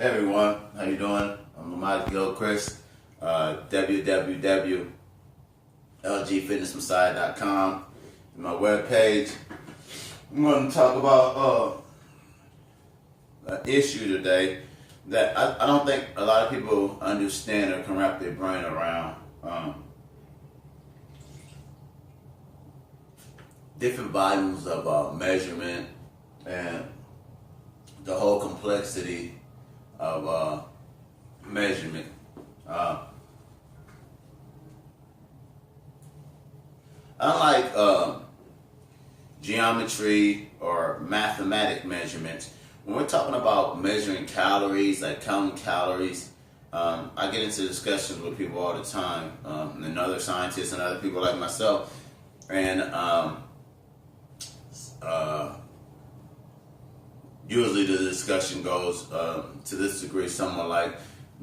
Hey everyone, how you doing? I'm Lamont, Gilchrist, www.lgfitnessmessiah.com, my webpage. I'm going to talk about an issue today that I don't think a lot of people understand or can wrap their brain around. Different volumes of measurement and the whole complexity of measurement. Unlike geometry or mathematic measurements, when we're talking about measuring calories, like counting calories, I get into discussions with people all the time, and other scientists and other people like myself, and usually the discussion goes to this degree, somewhat like,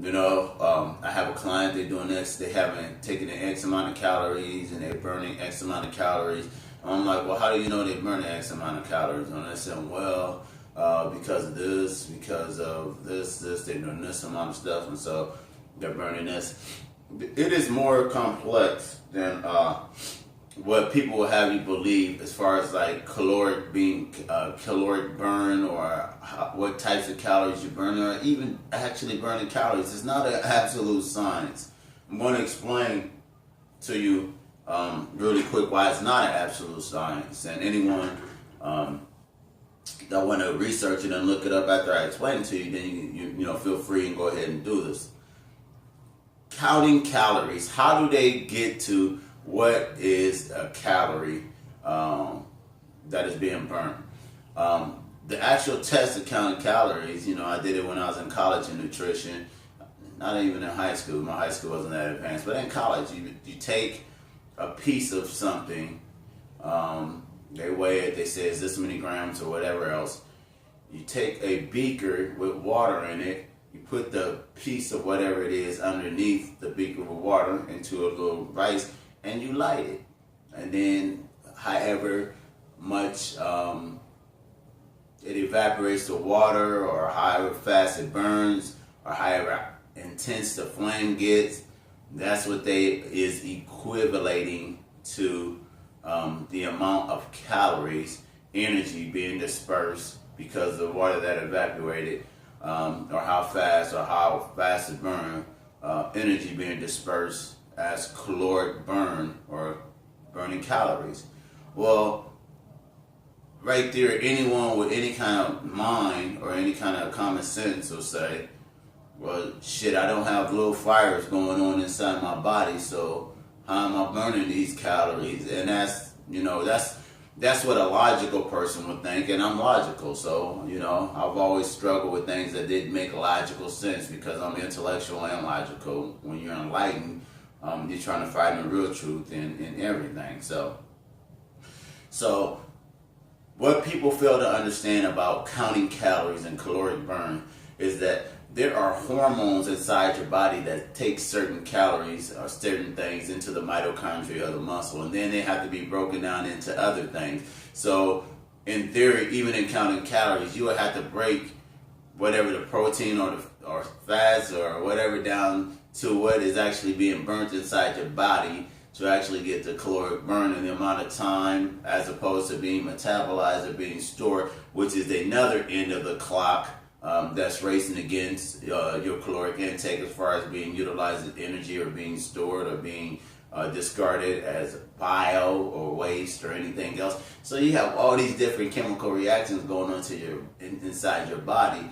I have a client, they're doing this, they haven't taken an X amount of calories and they're burning X amount of calories. And I'm like, well, how do you know they're burning X amount of calories? And they say, well, because of this, they're doing this amount of stuff, and so they're burning this. It is more complex than what people will have you believe as far as like caloric burn, or what types of calories you burn, or even actually burning calories. It's not an absolute science. I'm going to explain to you really quick why it's not an absolute science, and anyone that want to research it and look it up after I explain it to you, then you feel free and go ahead and do this. Counting calories, how do they get to what is a calorie that is being burned? The actual test of counting calories, I did it when I was in college in nutrition, not even in high school. My high school wasn't that advanced, but in college, you take a piece of something, they weigh it, they say it's this many grams or whatever else. You take a beaker with water in it, you put the piece of whatever it is underneath the beaker with water into a little rice, and you light it. And then however much it evaporates the water, or however fast it burns, or however intense the flame gets, that's what is equivalating to the amount of calories, energy being dispersed because of the water that evaporated, or how fast it burned, energy being dispersed as caloric burn, or burning calories. Well, right there, anyone with any kind of mind or any kind of common sense will say, well, shit, I don't have little fires going on inside my body, so how am I burning these calories? And that's what a logical person would think, and I'm logical, so I've always struggled with things that didn't make logical sense, because I'm intellectual and logical. When you're enlightened, you're trying to find the real truth in everything. So what people fail to understand about counting calories and caloric burn is that there are hormones inside your body that take certain calories or certain things into the mitochondria of the muscle, and then they have to be broken down into other things. So in theory, even in counting calories, you would have to break whatever the protein or fats or whatever down to what is actually being burnt inside your body to actually get the caloric burn in the amount of time, as opposed to being metabolized or being stored, which is another end of the clock that's racing against your caloric intake as far as being utilized as energy, or being stored, or being discarded as bio or waste or anything else. So you have all these different chemical reactions going on inside your body.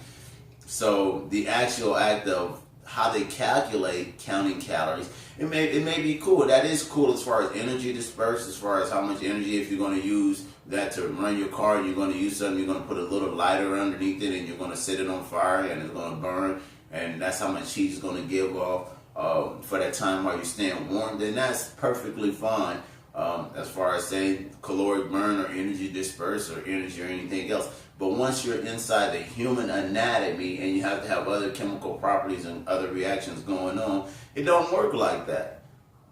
So the actual act of how they calculate counting calories, it may be cool. That is cool as far as energy dispersed, as far as how much energy, if you're going to use that to run your car, and you're going to use something, you're going to put a little lighter underneath it, and you're going to set it on fire, and it's going to burn, and that's how much heat it's going to give off for that time while you're staying warm, then that's perfectly fine. As far as saying caloric burn or energy dispersed or energy or anything else. But once you're inside the human anatomy and you have to have other chemical properties and other reactions going on, it don't work like that.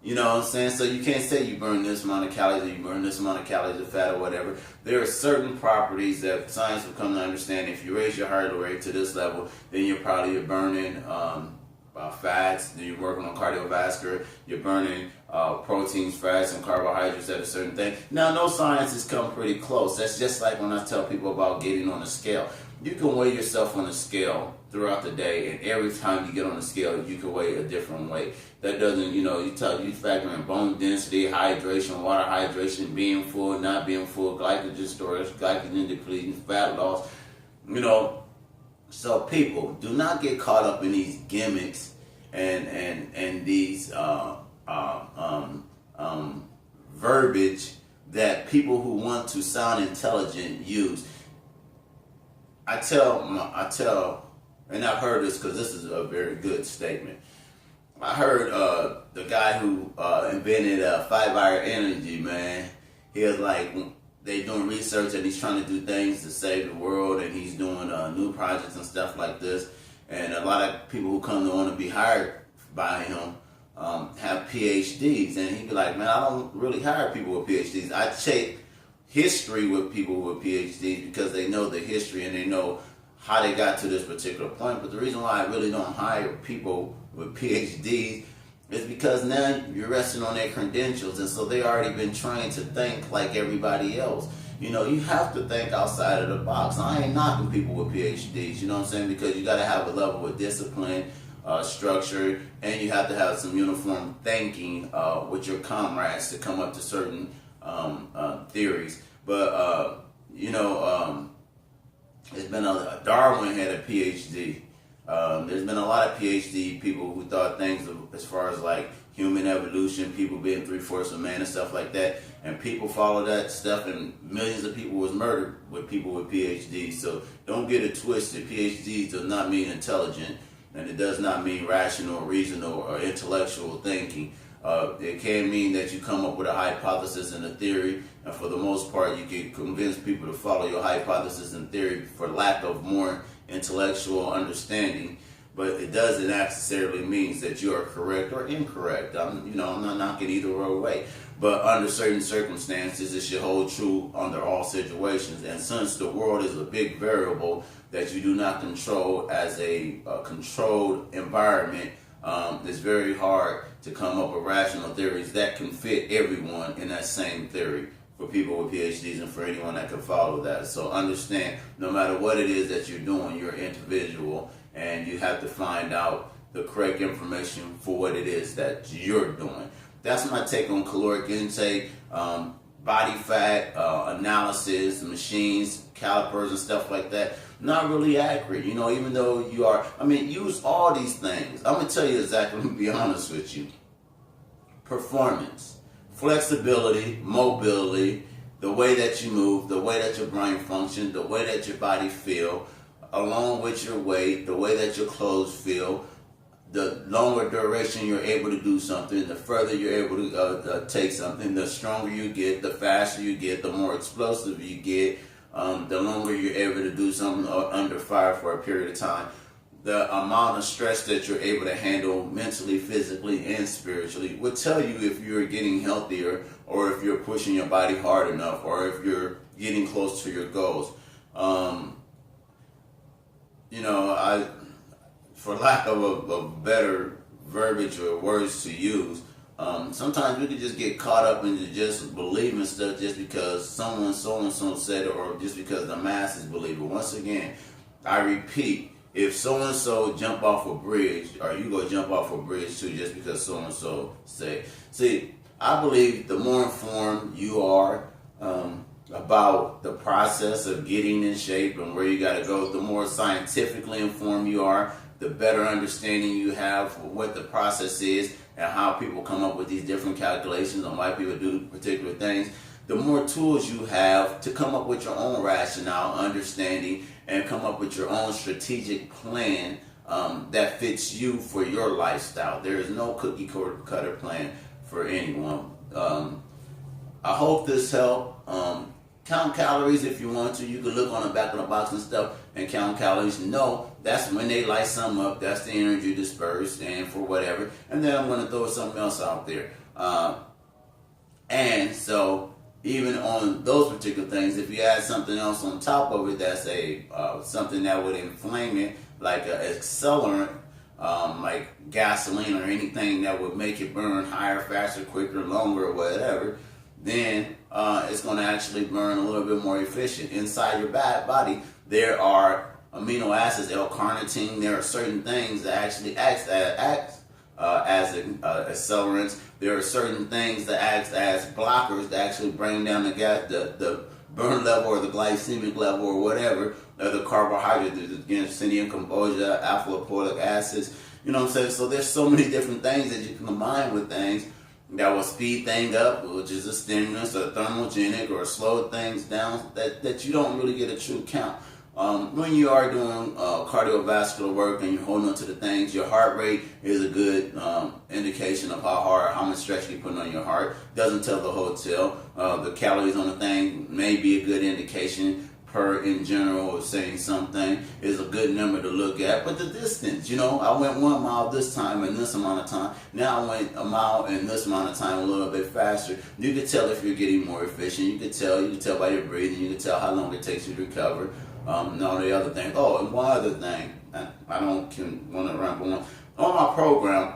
You know what I'm saying? So you can't say you burn this amount of calories or you burn this amount of calories of fat or whatever. There are certain properties that science will come to understand. If you raise your heart rate to this level, then you're burning fats, then you're working on cardiovascular, you're burning proteins, fats, and carbohydrates at a certain thing. Now, no science has come pretty close. That's just like when I tell people about getting on a scale. You can weigh yourself on a scale throughout the day, and every time you get on the scale, you can weigh a different weight. That doesn't, you factor in bone density, hydration, water hydration, being full, not being full, glycogen storage, glycogen depleting, fat loss, So people, do not get caught up in these gimmicks and these verbiage that people who want to sound intelligent use. I tell, and I've heard this because this is a very good statement. I heard the guy who invented 5-hour energy, man. He was like, they doing research and he's trying to do things to save the world, and he's doing new projects and stuff like this. And a lot of people who come to want to be hired by him have PhDs, and he'd be like, man, I don't really hire people with PhDs. I check history with people with PhDs because they know the history and they know how they got to this particular point. But the reason why I really don't hire people with PhDs is because now you're resting on their credentials, and so they already been trained to think like everybody else. You have to think outside of the box. I ain't knocking people with PhDs, you know what I'm saying? Because you got to have a level of discipline, structure, and you have to have some uniform thinking with your comrades to come up to certain theories. But, it's been Darwin had a PhD. There's been a lot of PhD people who thought things as far as like human evolution, people being 3/4 of man and stuff like that, and people follow that stuff, and millions of people was murdered with people with PhDs. So don't get it twisted. PhDs does not mean intelligent, and it does not mean rational, reasonable, or intellectual thinking. It can mean that you come up with a hypothesis and a theory, and for the most part, you can convince people to follow your hypothesis and theory for lack of more intellectual understanding. But it doesn't necessarily mean that you are correct or incorrect. I'm not knocking either way. But under certain circumstances, it should hold true under all situations. And since the world is a big variable that you do not control as a controlled environment, it's very hard to come up with rational theories that can fit everyone in that same theory for people with PhDs and for anyone that can follow that. So understand, no matter what it is that you're doing, you're an individual, and you have to find out the correct information for what it is that you're doing. That's my take on caloric intake, body fat analysis, machines, calipers and stuff like that. Not really accurate, even though use all these things. I'm going to tell you exactly, to be honest with you. Performance, flexibility, mobility, the way that you move, the way that your brain functions, the way that your body feel, along with your weight, the way that your clothes feel, the longer duration you're able to do something, the further you're able to take something, the stronger you get, the faster you get, the more explosive you get, the longer you're able to do something under fire for a period of time, the amount of stress that you're able to handle mentally, physically, and spiritually will tell you if you're getting healthier or if you're pushing your body hard enough or if you're getting close to your goals. For lack of a better verbiage or words to use, sometimes we can just get caught up into just believing stuff just because someone so-and-so said it or just because the masses believe it. Once again, I repeat, if so-and-so jump off a bridge, are you going to jump off a bridge too just because so-and-so said? See, I believe the more informed you are about the process of getting in shape and where you got to go, the more scientifically informed you are, the better understanding you have for what the process is and how people come up with these different calculations on why people do particular things, the more tools you have to come up with your own rationale, understanding, and come up with your own strategic plan that fits you for your lifestyle. There is no cookie cutter plan for anyone. I hope this helped. Count calories if you want to. You can look on the back of the box and stuff and count calories. No, that's when they light some up. That's the energy dispersed and for whatever. And then I'm going to throw something else out there. And so even on those particular things, if you add something else on top of it, that's something that would inflame it, like an accelerant, like gasoline or anything that would make it burn higher, faster, quicker, longer, or whatever, then it's going to actually burn a little bit more efficient. Inside your body, there are amino acids, L-carnitine. There are certain things that actually act as accelerants. There are certain things that act as blockers that actually bring down the burn level or the glycemic level or whatever, or the carbohydrate, again, Cysteine, Cambogia, alpha lipoic acids. You know what I'm saying? So there's so many different things that you can combine with things that will speed things up, which is a stimulus, or thermogenic, or slow things down, that you don't really get a true count. When you are doing cardiovascular work and you're holding on to the things, your heart rate is a good indication of how much stress you're putting on your heart. Doesn't tell the whole tale. The calories on the thing may be a good indication. Per in general, saying something is a good number to look at. But the distance, I went 1 mile this time in this amount of time. Now I went a mile in this amount of time, a little bit faster. You can tell if you're getting more efficient. You can tell by your breathing. You can tell how long it takes you to recover. And all the other things. Oh, and one other thing, I don't want to ramble on my program.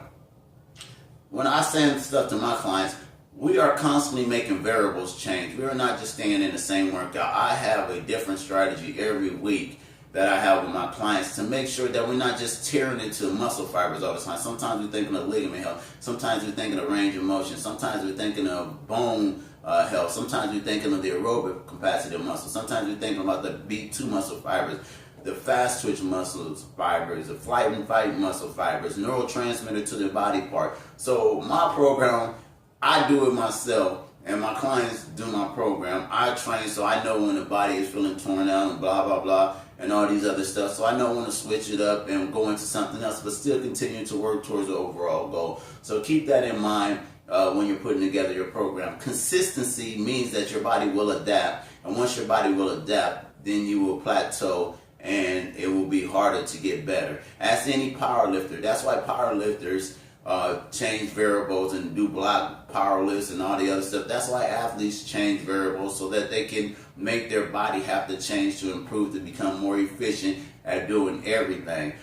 When I send stuff to my clients, we are constantly making variables change. We are not just staying in the same workout. I have a different strategy every week that I have with my clients to make sure that we're not just tearing into muscle fibers all the time. Sometimes we're thinking of ligament health. Sometimes we're thinking of range of motion. Sometimes we're thinking of bone health. Sometimes we're thinking of the aerobic capacity of muscle. Sometimes we're thinking about the B2 muscle fibers, the fast twitch muscles fibers, the flight and fight muscle fibers, neurotransmitter to the body part. So my program, I do it myself, and my clients do my program. I train so I know when the body is feeling torn out and blah, blah, blah, and all these other stuff. So I know when to switch it up and go into something else, but still continue to work towards the overall goal. So keep that in mind when you're putting together your program. Consistency means that your body will adapt, and once your body will adapt, then you will plateau, and it will be harder to get better. Ask any power lifter. That's why power lifters change variables and do block power lifts and all the other stuff. That's why athletes change variables, so that they can make their body have to change to improve, to become more efficient at doing everything.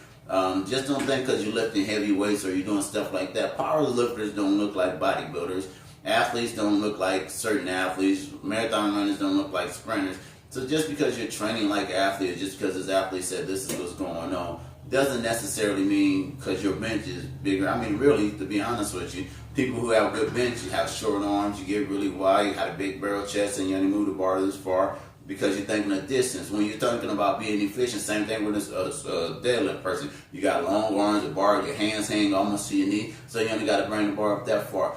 Just don't think because you're lifting heavy weights or you're doing stuff like that. Power lifters don't look like bodybuilders. Athletes don't look like certain athletes. Marathon runners don't look like sprinters. So just because you're training like an athlete, or just because this athlete said this is what's going on, doesn't necessarily mean because your bench is bigger. I mean, really, to be honest with you, people who have good bench, you have short arms, you get really wide, you have a big barrel chest, and you only move the bar this far because you're thinking of distance. When you're thinking about being efficient, same thing with a deadlift person. You got long arms, the bar, your hands hang almost to your knee, so you only got to bring the bar up that far.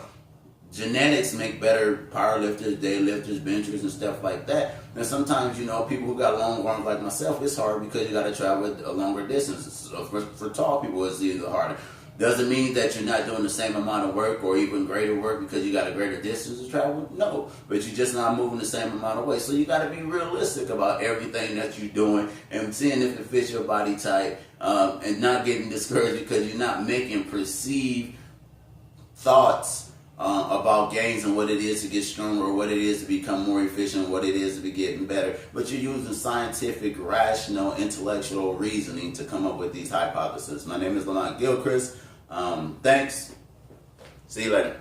Genetics make better powerlifters, deadlifters, benchers, and stuff like that. And sometimes, people who got long arms like myself, it's hard because you got to travel a longer distance. So for tall people, it's either harder. Doesn't mean that you're not doing the same amount of work or even greater work because you got a greater distance to travel. No, but you're just not moving the same amount of weight. So you got to be realistic about everything that you're doing and seeing if it fits your body type, and not getting discouraged because you're not making perceived thoughts about gains and what it is to get stronger, or what it is to become more efficient, what it is to be getting better. But you're using scientific, rational, intellectual reasoning to come up with these hypotheses. My name is Lamont Gilchrist. Thanks. See you later.